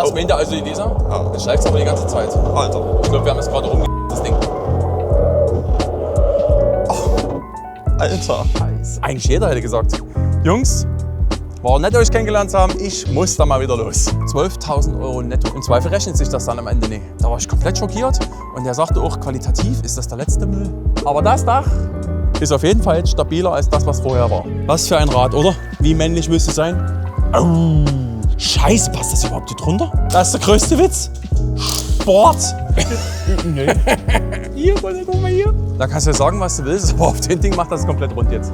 das meint der also die Dieser? Ja. Das schlägt aber die ganze Zeit. Alter. Ich glaube, wir haben jetzt gerade das Ding. Alter. Eigentlich jeder hätte gesagt, Jungs, war nett, euch kennengelernt zu haben, ich muss da mal wieder los. 12.000 € netto. Im Zweifel rechnet sich das dann am Ende nicht. Da war ich komplett schockiert und er sagte auch, qualitativ ist das der letzte Müll. Aber das Dach ist auf jeden Fall jetzt stabiler als das, was vorher war. Was für ein Rad, oder? Wie männlich willst du sein? Oh, Scheiße, passt das überhaupt hier drunter? Das ist der größte Witz. Sport. Nee. Hier, guck mal hier. Da kannst du ja sagen, was du willst, aber auf dem Ding macht das komplett rund jetzt.